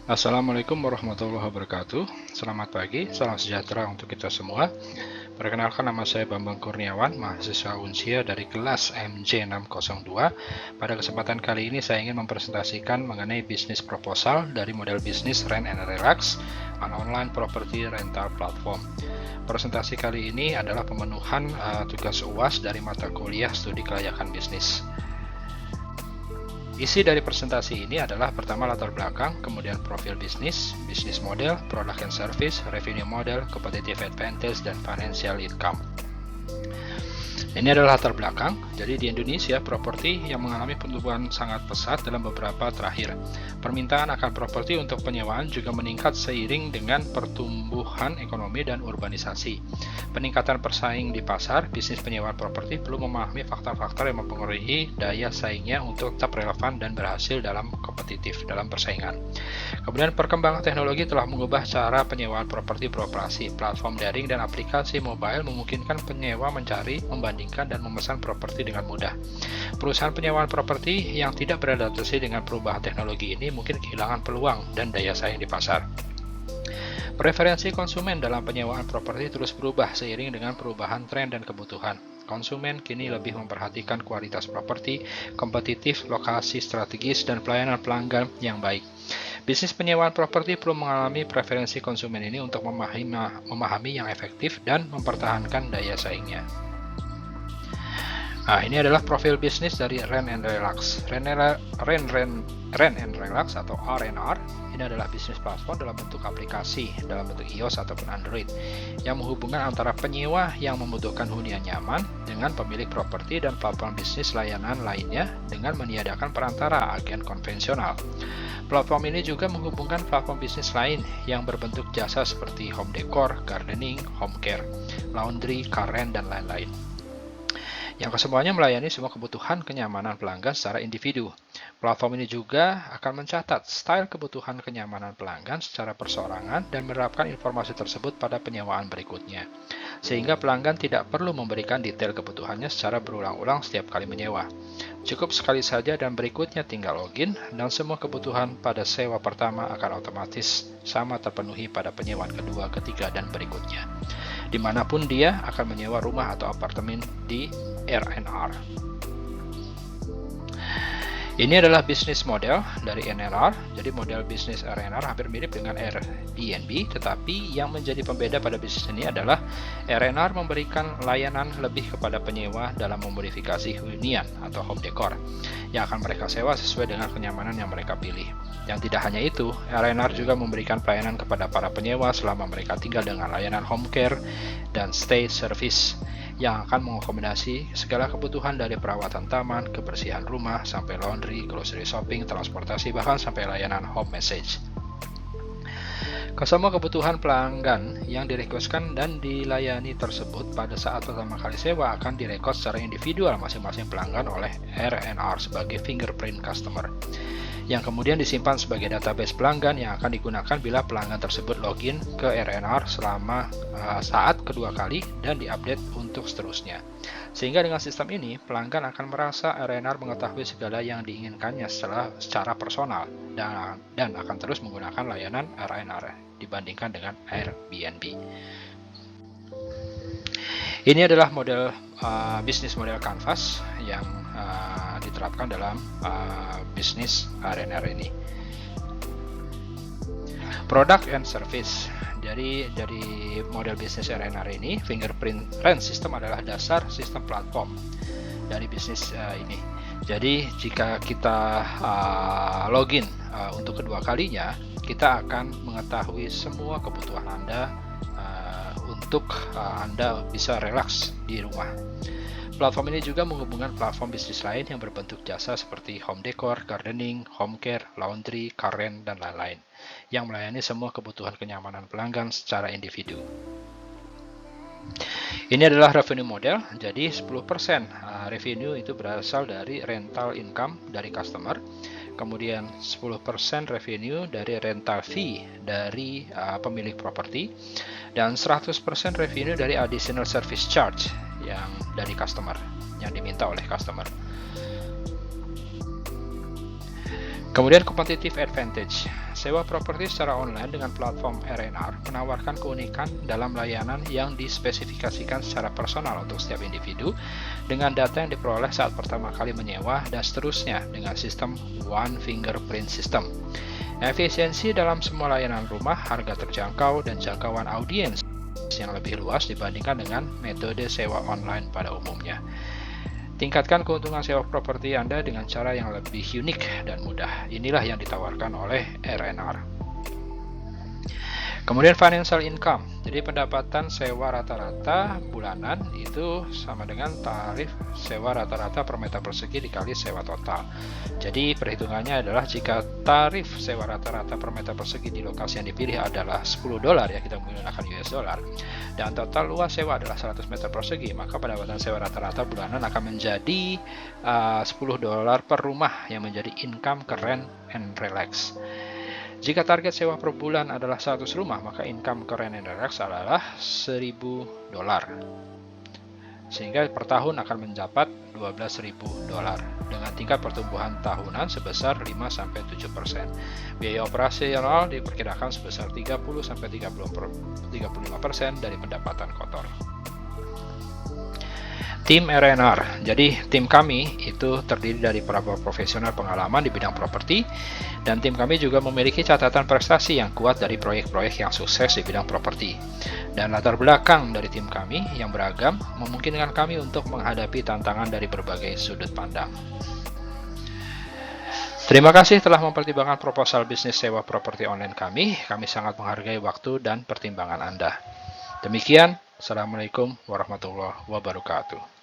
Assalamualaikum warahmatullahi wabarakatuh. Selamat pagi, salam sejahtera untuk kita semua. Perkenalkan, nama saya Bambang Kurniawan, mahasiswa Unsia dari kelas MJ602. Pada kesempatan kali ini saya ingin mempresentasikan mengenai bisnis proposal dari model bisnis Rent and Relax, an online property rental platform. Presentasi kali ini adalah pemenuhan tugas UAS dari mata kuliah studi kelayakan bisnis. Isi dari presentasi ini adalah pertama latar belakang, kemudian profil bisnis, bisnis model, product and service, revenue model, competitive advantage, dan financial income. Ini adalah latar belakang. Jadi di Indonesia, properti yang mengalami pertumbuhan sangat pesat dalam beberapa terakhir. Permintaan akan properti untuk penyewaan juga meningkat seiring dengan pertumbuhan ekonomi dan urbanisasi. Peningkatan persaing di pasar, bisnis penyewaan properti perlu memahami faktor-faktor yang mempengaruhi daya saingnya untuk tetap relevan dan berhasil dalam kompetitif dalam persaingan. Kemudian perkembangan teknologi telah mengubah cara penyewaan properti beroperasi. Platform daring dan aplikasi mobile memungkinkan penyewa mencari, membandingkan, dan memesan properti dengan mudah. Perusahaan penyewaan properti yang tidak beradaptasi dengan perubahan teknologi ini mungkin kehilangan peluang dan daya saing di pasar. Preferensi konsumen dalam penyewaan properti terus berubah seiring dengan perubahan tren dan kebutuhan. Konsumen kini lebih memperhatikan kualitas properti, kompetitif, lokasi strategis, dan pelayanan pelanggan yang baik. Bisnis penyewaan properti perlu mengalami preferensi konsumen ini untuk memahami yang efektif dan mempertahankan daya saingnya. Nah, ini adalah profil bisnis dari Rent and Relax. Rent and Relax atau RNR ini adalah bisnis platform dalam bentuk aplikasi, dalam bentuk iOS ataupun Android, yang menghubungkan antara penyewa yang membutuhkan hunian nyaman dengan pemilik properti dan platform bisnis layanan lainnya dengan meniadakan perantara agen konvensional. Platform ini juga menghubungkan platform bisnis lain yang berbentuk jasa seperti home decor, gardening, home care, laundry, car rent, dan lain-lain, yang kesemuanya melayani semua kebutuhan kenyamanan pelanggan secara individu. Platform ini juga akan mencatat style kebutuhan kenyamanan pelanggan secara perseorangan dan menerapkan informasi tersebut pada penyewaan berikutnya, sehingga pelanggan tidak perlu memberikan detail kebutuhannya secara berulang-ulang setiap kali menyewa. Cukup sekali saja dan berikutnya tinggal login, dan semua kebutuhan pada sewa pertama akan otomatis sama terpenuhi pada penyewaan kedua, ketiga, dan berikutnya, dimanapun dia akan menyewa rumah atau apartemen di RNR. Ini adalah bisnis model dari RNR. Jadi model bisnis RNR hampir mirip dengan Airbnb, tetapi yang menjadi pembeda pada bisnis ini adalah RNR memberikan layanan lebih kepada penyewa dalam memodifikasi hunian atau home decor yang akan mereka sewa sesuai dengan kenyamanan yang mereka pilih. Yang tidak hanya itu, RNR juga memberikan pelayanan kepada para penyewa selama mereka tinggal dengan layanan home care dan stay service yang akan mengakomodasi segala kebutuhan dari perawatan taman, kebersihan rumah, sampai laundry, grocery shopping, transportasi, bahkan sampai layanan home message. Kesemua kebutuhan pelanggan yang direkodkan dan dilayani tersebut pada saat pertama kali sewa akan direkod secara individual masing-masing pelanggan oleh RNR sebagai fingerprint customer, yang kemudian disimpan sebagai database pelanggan yang akan digunakan bila pelanggan tersebut login ke RNR selama saat kedua kali dan diupdate untuk seterusnya. Sehingga dengan sistem ini, pelanggan akan merasa RNR mengetahui segala yang diinginkannya secara personal dan akan terus menggunakan layanan RNR dibandingkan dengan Airbnb. Ini adalah model bisnis model Canvas yang diterapkan dalam bisnis RNR ini. Product and service. Jadi dari model bisnis RNR ini, fingerprint rent system adalah dasar sistem platform dari bisnis ini. Jadi jika kita login untuk kedua kalinya, kita akan mengetahui semua kebutuhan Anda untuk Anda bisa relaks di rumah. Platform ini juga menghubungkan platform bisnis lain yang berbentuk jasa seperti home decor, gardening, home care, laundry, car rent, dan lain-lain, yang melayani semua kebutuhan kenyamanan pelanggan secara individu. Ini adalah revenue model. Jadi 10% revenue itu berasal dari rental income dari customer, kemudian 10% revenue dari rental fee dari pemilik properti, dan 100% revenue dari additional service charge yang dari customer, yang diminta oleh customer. Kemudian competitive advantage. Sewa properti secara online dengan platform R&R menawarkan keunikan dalam layanan yang dispesifikasikan secara personal untuk setiap individu dengan data yang diperoleh saat pertama kali menyewa dan seterusnya dengan sistem one fingerprint system. Efisiensi dalam semua layanan rumah, harga terjangkau, dan jangkauan audiens yang lebih luas dibandingkan dengan metode sewa online pada umumnya. Tingkatkan keuntungan sewa properti Anda dengan cara yang lebih unik dan mudah. Inilah yang ditawarkan oleh R&R. Kemudian financial income. Jadi pendapatan sewa rata-rata bulanan itu sama dengan tarif sewa rata-rata per meter persegi dikali sewa total. Jadi perhitungannya adalah jika tarif sewa rata-rata per meter persegi di lokasi yang dipilih adalah $10 ya, kita menggunakan US dollar, dan total luas sewa adalah 100 meter persegi, maka pendapatan sewa rata-rata bulanan akan menjadi $10 per rumah yang menjadi income keren and relax. Jika target sewa per bulan adalah 100 rumah, maka income keren and relax adalah $1.000. Sehingga per tahun akan mendapat $12.000 dengan tingkat pertumbuhan tahunan sebesar 5-7%. Biaya operasional diperkirakan sebesar 30-35% dari pendapatan kotor. Tim R&R. Jadi tim kami itu terdiri dari para profesional pengalaman di bidang properti, dan tim kami juga memiliki catatan prestasi yang kuat dari proyek-proyek yang sukses di bidang properti. Dan latar belakang dari tim kami yang beragam memungkinkan kami untuk menghadapi tantangan dari berbagai sudut pandang. Terima kasih telah mempertimbangkan proposal bisnis sewa properti online kami. Kami sangat menghargai waktu dan pertimbangan Anda. Demikian, Assalamualaikum warahmatullahi wabarakatuh.